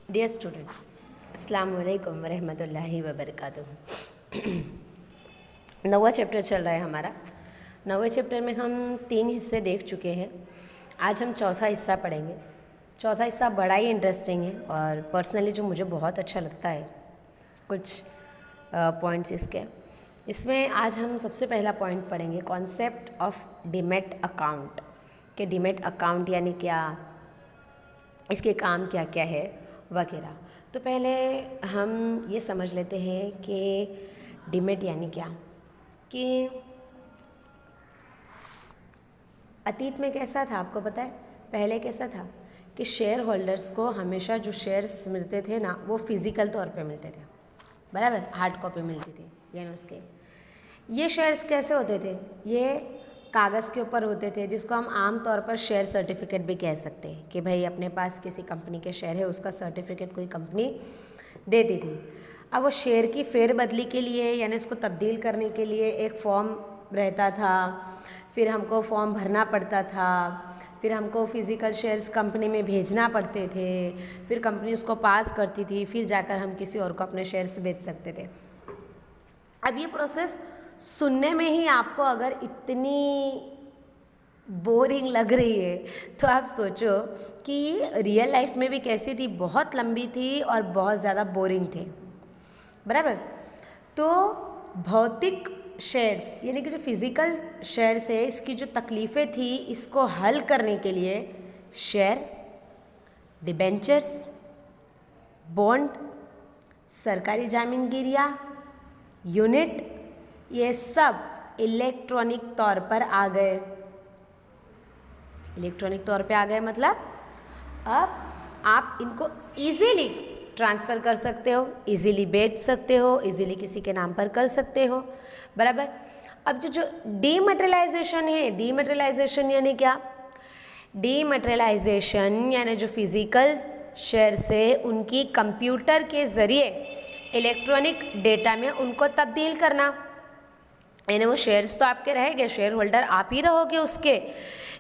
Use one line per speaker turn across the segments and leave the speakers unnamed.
Dear student, अस्सलाम वालेकुम वरहमतुल्लाहि वबरकातुहू। नौवां चैप्टर चल रहा है हमारा। नौवें चैप्टर में हम 3 हिस्से देख चुके हैं। आज हम चौथा हिस्सा पढ़ेंगे। चौथा हिस्सा बड़ा ही इंटरेस्टिंग है और पर्सनली जो मुझे बहुत अच्छा लगता है कुछ पॉइंट्स इसमें आज हम सबसे पहला पॉइंट पढ़ेंगे कॉन्सेप्ट ऑफ डीमैट अकाउंट कि डीमैट अकाउंट यानी क्या, इसके काम क्या क्या है वगैरह। तो पहले हम ये समझ लेते हैं कि डीमैट यानी क्या, कि अतीत में कैसा था आपको पता है। पहले कैसा था कि शेयर होल्डर्स को हमेशा जो शेयर्स मिलते थे ना, वो फिज़िकल तौर पे मिलते थे, बराबर, हार्ड कॉपी मिलती थी। यानी उसके ये शेयर्स कैसे होते थे, ये कागज़ के ऊपर होते थे, जिसको हम आम तौर पर शेयर सर्टिफिकेट भी कह सकते हैं कि भाई अपने पास किसी कंपनी के शेयर है, उसका सर्टिफिकेट कोई कंपनी देती थी। अब वो शेयर की फेरबदली के लिए यानी उसको तब्दील करने के लिए एक फॉर्म रहता था, फिर हमको फॉर्म भरना पड़ता था, फिर हमको फिज़िकल शेयर्स कंपनी में भेजना पड़ते थे, फिर कंपनी उसको पास करती थी, फिर जाकर हम किसी और को अपने शेयर्स बेच सकते थे। अब ये प्रोसेस सुनने में ही आपको अगर इतनी बोरिंग लग रही है तो आप सोचो कि रियल लाइफ में भी कैसी थी, बहुत लंबी थी और बहुत ज़्यादा बोरिंग थी, बराबर। तो भौतिक शेयर्स यानी कि जो फिज़िकल शेयर्स है, इसकी जो तकलीफ़ें थी, इसको हल करने के लिए शेयर, डिबेंचर्स, बॉन्ड, सरकारी जामीनगिरियाँ, यूनिट, ये सब इलेक्ट्रॉनिक तौर पर आ गए। इलेक्ट्रॉनिक तौर पे आ गए मतलब अब आप इनको इजीली ट्रांसफ़र कर सकते हो, इजीली बेच सकते हो, इजीली किसी के नाम पर कर सकते हो, बराबर। अब जो डीमैटेरियलाइजेशन है, डीमैटेरियलाइजेशन यानी क्या, डीमैटेरियलाइजेशन यानी जो फिज़िकल शेयर्स है उनकी कंप्यूटर के ज़रिए इलेक्ट्रॉनिक डेटा में उनको तब्दील करना। यानी वो शेयर्स तो आपके रहेंगे, शेयर होल्डर आप ही रहोगे उसके,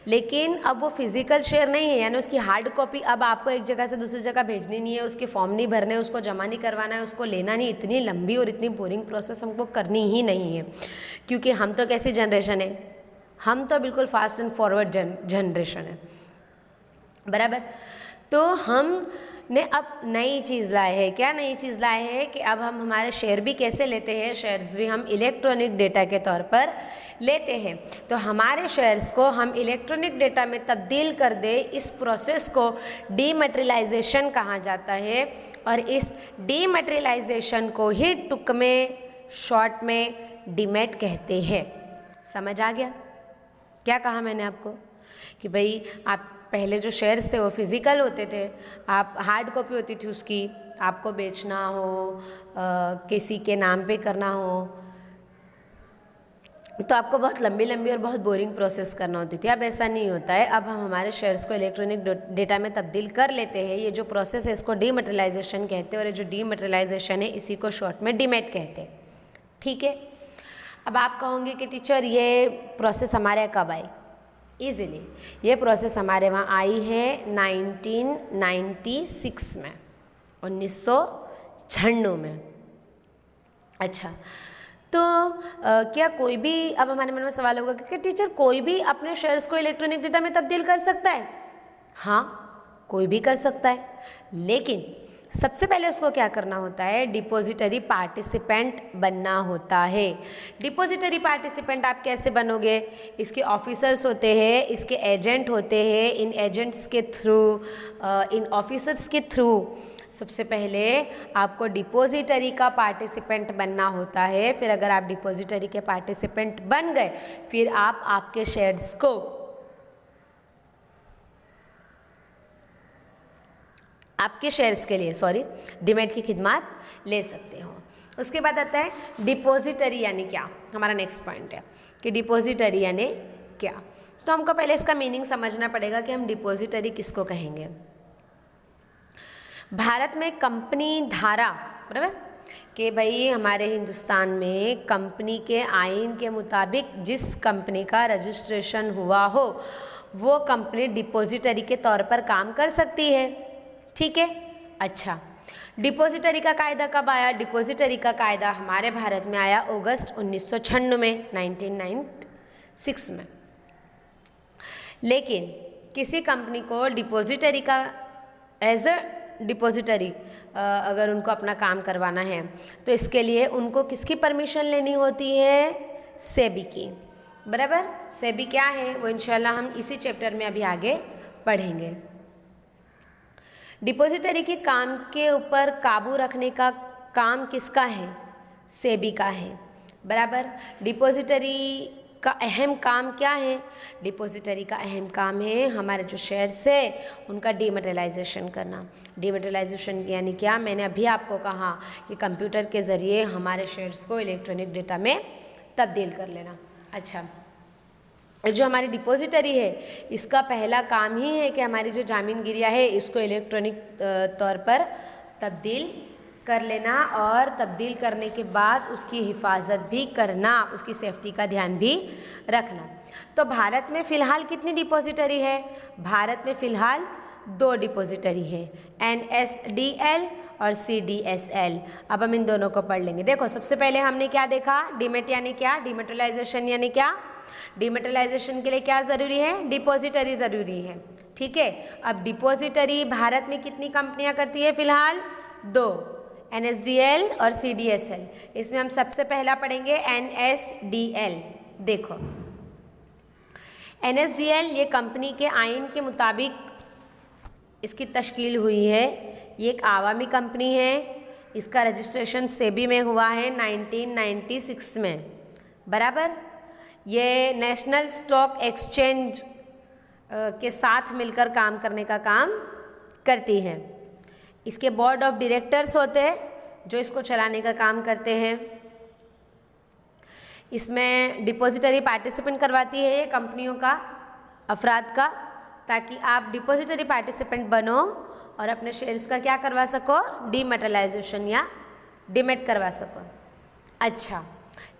लेकिन अब वो फिज़िकल शेयर नहीं है, यानी उसकी हार्ड कॉपी अब आपको एक जगह से दूसरी जगह भेजनी नहीं है, उसके फॉर्म नहीं भरने, उसको जमा नहीं करवाना है, उसको लेना नहीं। इतनी लंबी और इतनी बोरिंग प्रोसेस हमको करनी ही नहीं है, क्योंकि हम तो कैसी जनरेशन है, हम तो बिल्कुल फास्ट एंड फॉरवर्ड जनरेशन है, बराबर। तो हम ने अब नई चीज़ लाए हैं। क्या नई चीज़ लाए हैं कि अब हम हमारे शेयर भी कैसे लेते हैं, शेयर्स भी हम इलेक्ट्रॉनिक डेटा के तौर पर लेते हैं। तो हमारे शेयर्स को हम इलेक्ट्रॉनिक डेटा में तब्दील कर दे, इस प्रोसेस को डीमैटेरियलाइजेशन कहा जाता है। और इस डीमैटेरियलाइजेशन को ही टुक में, शॉर्ट में डीमैट कहते हैं। समझ आ गया क्या कहा मैंने आपको, कि भाई आप पहले जो शेयर्स थे वो फिज़िकल होते थे, आप हार्ड कॉपी होती थी उसकी, आपको बेचना हो, किसी के नाम पे करना हो, तो आपको बहुत लंबी लंबी और बहुत बोरिंग प्रोसेस करना होती थी। अब ऐसा नहीं होता है, अब हम हमारे शेयर्स को इलेक्ट्रॉनिक डेटा में तब्दील कर लेते हैं। ये जो प्रोसेस है इसको डीमैटेरियलाइजेशन कहते हैं, और ये जो डीमैटेरियलाइजेशन है इसी को शॉर्ट में डीमैट कहते हैं, ठीक है। अब आप कहोगे कि टीचर ये प्रोसेस हमारे यहाँ कब आई, ईज़िली ये प्रोसेस हमारे वहाँ आई है 1996 में, 1996 में। अच्छा, तो क्या कोई भी, अब हमारे मन में सवाल होगा कि टीचर कोई भी अपने शेयर्स को इलेक्ट्रॉनिक डेटा में तब्दील कर सकता है? हाँ, कोई भी कर सकता है, लेकिन सबसे पहले उसको क्या करना होता है, डिपॉजिटरी पार्टिसिपेंट बनना होता है। डिपॉजिटरी पार्टिसिपेंट आप कैसे बनोगे, इसके ऑफिसर्स होते हैं, इसके एजेंट होते हैं, इन एजेंट्स के थ्रू, इन ऑफिसर्स के थ्रू सबसे पहले आपको डिपॉजिटरी का पार्टिसिपेंट बनना होता है। फिर अगर आप डिपॉजिटरी के पार्टिसिपेंट बन गए, फिर आप आपके शेयर्स को आपके शेयर्स के लिए डीमैट की खिदमत ले सकते हो। उसके बाद आता है डिपॉजिटरी यानी क्या, हमारा नेक्स्ट पॉइंट है कि डिपॉजिटरी यानी क्या। तो हमको पहले इसका मीनिंग समझना पड़ेगा कि हम डिपॉजिटरी किसको कहेंगे। भारत में कंपनी धारा, बराबर, कि भाई हमारे हिंदुस्तान में कंपनी के आइन के मुताबिक जिस कंपनी का रजिस्ट्रेशन हुआ हो वो कंपनी डिपॉजिटरी के तौर पर काम कर सकती है, ठीक है। अच्छा, डिपॉजिटरी का कायदा कब आया? डिपॉजिटरी का कायदा हमारे भारत में आया अगस्त 1996 में, 1996 में। लेकिन किसी कंपनी को डिपॉजिटरी का एज अ डिपॉजिटरी अगर उनको अपना काम करवाना है तो इसके लिए उनको किसकी परमिशन लेनी होती है? सेबी की। बराबर, सेबी क्या है वो इंशाल्लाह हम इसी चैप्टर में अभी आगे पढ़ेंगे। डिपॉजिटरी के काम के ऊपर काबू रखने का काम किसका है? सेबी का है। बराबर, डिपॉजिटरी का अहम काम क्या है? डिपॉजिटरी का अहम काम है हमारे जो शेयर्स है उनका डीमैटेरियलाइजेशन करना। डीमैटेरियलाइजेशन यानी क्या? मैंने अभी आपको कहा कि कंप्यूटर के ज़रिए हमारे शेयर्स को इलेक्ट्रॉनिक डेटा में तब्दील कर लेना। अच्छा, जो हमारी डिपॉजिटरी है इसका पहला काम ही है कि हमारी जो जामीनगिरियाँ है इसको इलेक्ट्रॉनिक तौर पर तब्दील कर लेना और तब्दील करने के बाद उसकी हिफाजत भी करना, उसकी सेफ्टी का ध्यान भी रखना। तो भारत में फ़िलहाल कितनी डिपॉजिटरी है? भारत में फ़िलहाल 2 डिपॉजिटरी है, NSDL और CDSL। अब हम इन दोनों को पढ़ लेंगे। देखो, सबसे पहले हमने क्या देखा? डीमेट यानी क्या? डीमेटेरियलाइजेशन यानी क्या? डीमेटेरियलाइजेशन के लिए क्या ज़रूरी है? डिपॉजिटरी ज़रूरी है। ठीक है, अब डिपॉजिटरी भारत में कितनी कंपनियां करती है? फ़िलहाल 2, NSDL और CDSL। इसमें हम सबसे पहला पढ़ेंगे NSDL। देखो, NSDL ये कंपनी के आइन के मुताबिक इसकी तश्कील हुई है। ये एक आवामी कंपनी है। इसका रजिस्ट्रेशन सेबी में हुआ है 1996 में। बराबर, ये नेशनल स्टॉक एक्सचेंज के साथ मिलकर काम करने का काम करती है। इसके बोर्ड ऑफ डायरेक्टर्स होते हैं जो इसको चलाने का काम करते हैं। इसमें डिपॉजिटरी पार्टिसिपेंट करवाती है ये कंपनियों का, अफराद का, ताकि आप डिपॉजिटरी पार्टिसिपेंट बनो और अपने शेयर्स का क्या करवा सको? डीमैटेरियलाइजेशन या डीमेट करवा सको। अच्छा,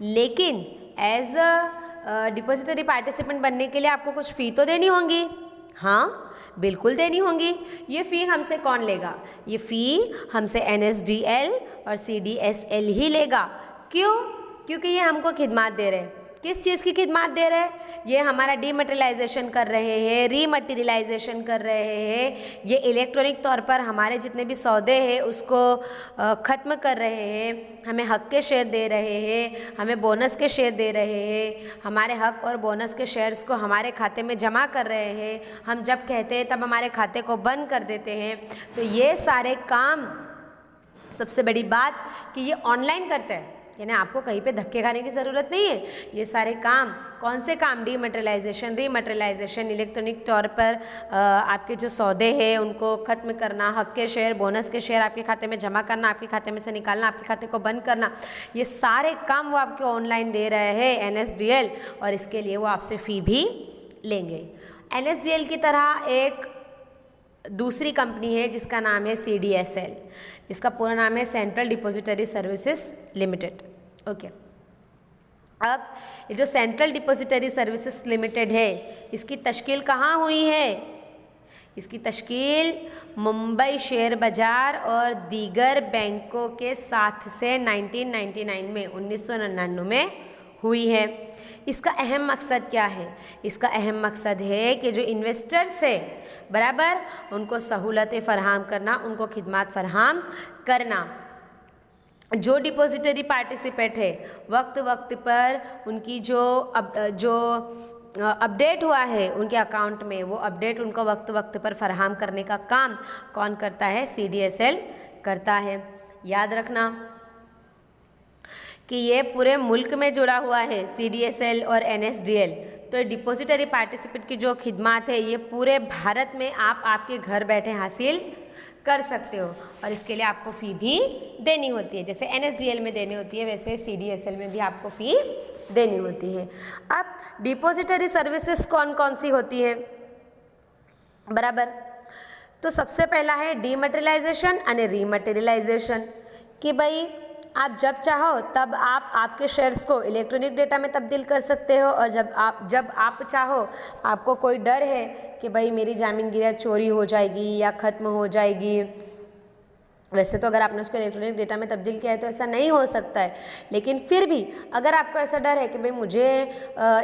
लेकिन एज अ डिपॉजिटरी पार्टिसिपेंट बनने के लिए आपको कुछ फ़ी तो देनी होंगी। हाँ, बिल्कुल देनी होंगी। ये फ़ी हमसे कौन लेगा? ये फ़ी हमसे NSDL और CDSL ही लेगा। क्यों? क्योंकि ये हमको खिदमत दे रहे हैं। किस चीज़ की खिदमत दे रहे हैं? ये हमारा डीमैटेरियलाइजेशन कर रहे हैं, रीमैटेरियलाइजेशन कर रहे हैं। ये इलेक्ट्रॉनिक तौर पर हमारे जितने भी सौदे हैं उसको ख़त्म कर रहे हैं। हमें हक़ के शेयर दे रहे हैं, हमें बोनस के शेयर दे रहे हैं, हमारे हक़ और बोनस के शेयर्स को हमारे खाते में जमा कर रहे हैं। हम जब कहते हैं तब हमारे खाते को बंद कर देते हैं। तो ये सारे काम, सबसे बड़ी बात कि ये ऑनलाइन करते हैं, यानी आपको कहीं पे धक्के खाने की ज़रूरत नहीं है। ये सारे काम, कौन से काम? डीमैटेरियलाइजेशन, रीमैटेरियलाइजेशन, इलेक्ट्रॉनिक तौर पर आपके जो सौदे हैं उनको ख़त्म करना, हक़ के शेयर, बोनस के शेयर आपके खाते में जमा करना, आपके खाते में से निकालना, आपके खाते को बंद करना, ये सारे काम वो आपको ऑनलाइन दे रहे हैं NSDL, और इसके लिए वो आपसे फ़ी भी लेंगे। NSDL की तरह एक दूसरी कंपनी है जिसका नाम है CDSL। इसका पूरा नाम है central depository services limited. Okay, अब ये जो सेंट्रल डिपॉजिटरी सर्विसेज लिमिटेड है इसकी तश्कील कहाँ हुई है? इसकी तश्कील मुंबई शेयर बाज़ार और दीगर बैंकों के साथ से 1999 में, 1999 में हुई है। इसका अहम मकसद क्या है? इसका अहम मकसद है कि जो इन्वेस्टर्स है, बराबर, उनको सहूलतें फ़राहम करना, उनको खिदमत फ़राहम करना। जो डिपॉजिटरी पार्टिसिपेंट है वक्त वक्त पर उनकी जो अपडेट हुआ है उनके अकाउंट में, वो अपडेट उनको वक्त वक्त पर फराहम करने का काम कौन करता है? CDSL करता है। याद रखना कि ये पूरे मुल्क में जुड़ा हुआ है CDSL और NSDL। तो डिपॉजिटरी पार्टिसिपेंट की जो खिदमत है ये पूरे भारत में आप आपके घर बैठे हासिल कर सकते हो, और इसके लिए आपको फ़ी भी देनी होती है। जैसे NSDL में देनी होती है वैसे CDSL में भी आपको फ़ी देनी होती है। अब डिपॉजिटरी सर्विसेज कौन कौन सी होती है? बराबर, तो सबसे पहला है डीमैटेरियलाइजेशन और रीमैटेरियलाइजेशन, कि भाई आप जब चाहो तब आप आपके शेयर्स को इलेक्ट्रॉनिक डेटा में तब्दील कर सकते हो, और जब आप चाहो, आपको कोई डर है कि भाई मेरी जामीनगिरियाँ चोरी हो जाएगी या ख़त्म हो जाएगी वैसे तो अगर आपने उसको इलेक्ट्रॉनिक डेटा में तब्दील किया है तो ऐसा नहीं हो सकता है, लेकिन फिर भी अगर आपको ऐसा डर है कि भाई मुझे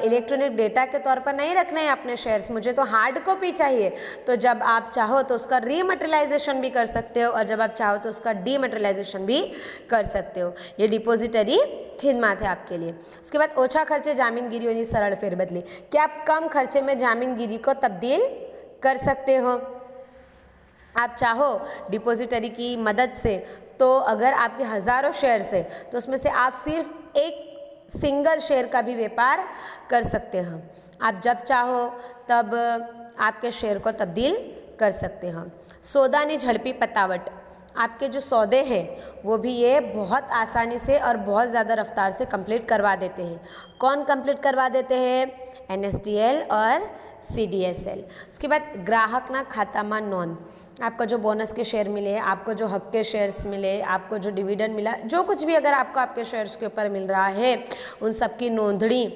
इलेक्ट्रॉनिक डेटा के तौर पर नहीं रखना है अपने शेयर्स, मुझे तो हार्ड कॉपी चाहिए, तो जब आप चाहो तो उसका रीमटेरियलाइजेशन भी कर सकते हो, और जब आप चाहो तो उसका डीमटेरियलाइजेशन भी कर सकते हो। ये डिपॉजिटरी खिदमत है आपके लिए। उसके बाद ओछा खर्चे जामीनगिरी सरल फेरबदली, कि आप कम खर्चे में जामीनगिरी को तब्दील कर सकते हो। आप चाहो डिपॉजिटरी की मदद से, तो अगर आपके हज़ारों शेयर्स है तो उसमें से आप सिर्फ एक सिंगल शेयर का भी व्यापार कर सकते हैं। आप जब चाहो तब आपके शेयर को तब्दील कर सकते हैं। सौदानी झड़पी पतावट, आपके जो सौदे हैं वो भी ये बहुत आसानी से और बहुत ज़्यादा रफ्तार से कंप्लीट करवा देते हैं। कौन कंप्लीट करवा देते हैं? NSDL और CDSL। उसके बाद ग्राहक ना खातामा नोंद, आपका जो बोनस के शेयर मिले, आपको जो हक के शेयर्स मिले, आपको जो डिविडेंड मिला, जो कुछ भी अगर आपको आपके शेयर्स के ऊपर मिल रहा है, उन सब की नोंदणी,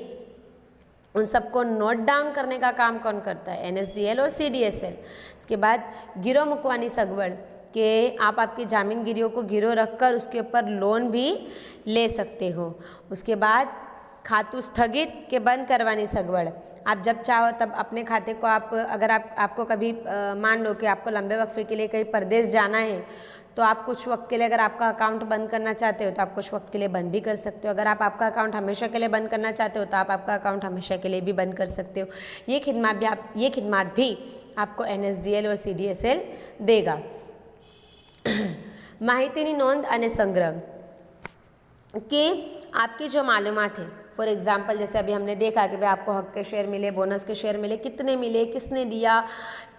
उन सबको नोट डाउन करने का काम कौन करता है? NSDL और CDSL। इसके बाद गिरो मुकवानी सगवड़, कि आप आपकी जामीनगिरियों को गिरो रखकर उसके ऊपर लोन भी ले सकते हो। उसके बाद खातू स्थगित के बंद करवानी सगवड़, आप जब चाहो तब अपने खाते को आप अगर आपको कभी मान लो कि आपको लंबे वक्फे के लिए कहीं परदेश जाना है, तो आप कुछ वक्त के लिए अगर आपका अकाउंट बंद करना चाहते हो तो आप कुछ वक्त के लिए बंद भी कर सकते हो। अगर आप आपका अकाउंट हमेशा के लिए बंद करना चाहते हो तो आप आपका अकाउंट हमेशा के लिए भी बंद कर सकते हो। ये खिदमत भी आपको NSDL और CDSL देगा। माहितीनी नोंद अने संग्रह, कि आपकी जो मालूमात है, फॉर एग्जाम्पल जैसे अभी हमने देखा कि भाई आपको हक के शेयर मिले, बोनस के शेयर मिले, कितने मिले, किसने दिया,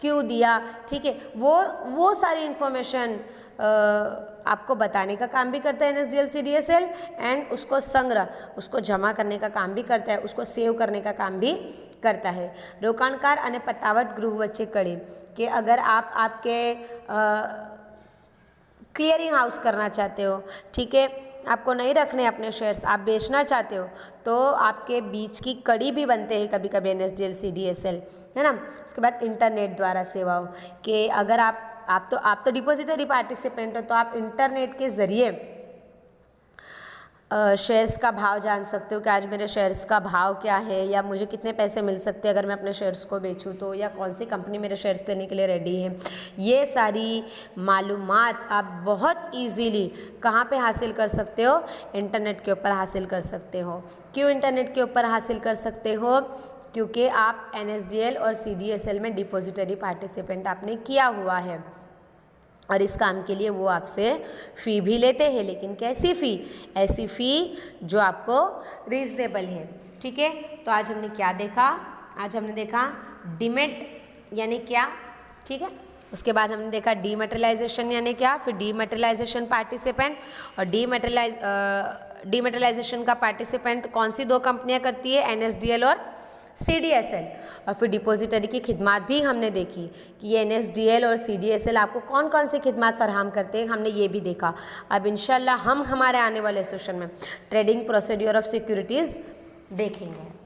क्यों दिया, ठीक है, वो सारी इन्फॉर्मेशन आपको बताने का काम भी करता है NSDL CDSL, एंड उसको संग्रह, उसको जमा करने का काम भी करता है, उसको सेव करने का काम भी करता है। रोकाणकार अने पतावट गृह वच्चे कड़ी, कि अगर आप आपके क्लियरिंग हाउस करना चाहते हो, ठीक है, आपको नहीं रखने अपने शेयर्स, आप बेचना चाहते हो, तो आपके बीच की कड़ी भी बनते हैं कभी कभी NSDL CDSL, है ना। उसके बाद इंटरनेट द्वारा सेवाओं, कि अगर आप तो डिपॉजिटरी पार्टिसिपेंट हो, तो आप इंटरनेट के ज़रिए शेयर्स का भाव जान सकते हो कि आज मेरे शेयर्स का भाव क्या है, या मुझे कितने पैसे मिल सकते हैं अगर मैं अपने शेयर्स को बेचूं तो, या कौन सी कंपनी मेरे शेयर्स लेने के लिए रेडी है। ये सारी मालूमात आप बहुत इजीली कहाँ पे हासिल कर सकते हो? इंटरनेट के ऊपर हासिल कर सकते हो। क्यों इंटरनेट के ऊपर हासिल कर सकते हो? क्योंकि आप NSDL और CDSL में डिपॉजिटरी पार्टिसिपेंट आपने किया हुआ है, और इस काम के लिए वो आपसे फ़ी भी लेते हैं। लेकिन कैसी फ़ी? ऐसी फ़ी जो आपको रीज़नेबल है, ठीक है। तो आज हमने क्या देखा? आज हमने देखा डीमेट यानी क्या, ठीक है। उसके बाद हमने देखा डीमटेरियलाइजेशन यानी क्या, फिर डीमटेरियलाइजेशन पार्टिसिपेंट, और डीमटेरियलाइजेशन का पार्टिसिपेंट कौन सी 2 कंपनियां करती है? NSDL और CDSL। और फिर डिपॉजिटरी की खिदमत भी हमने देखी कि ये NSDL और CDSL आपको कौन कौन सी खिदमत फराहम करते हैं, हमने ये भी देखा। अब इंशाल्लाह हम हमारे आने वाले सेशन में ट्रेडिंग प्रोसीड्यूर ऑफ सिक्योरिटीज़ देखेंगे।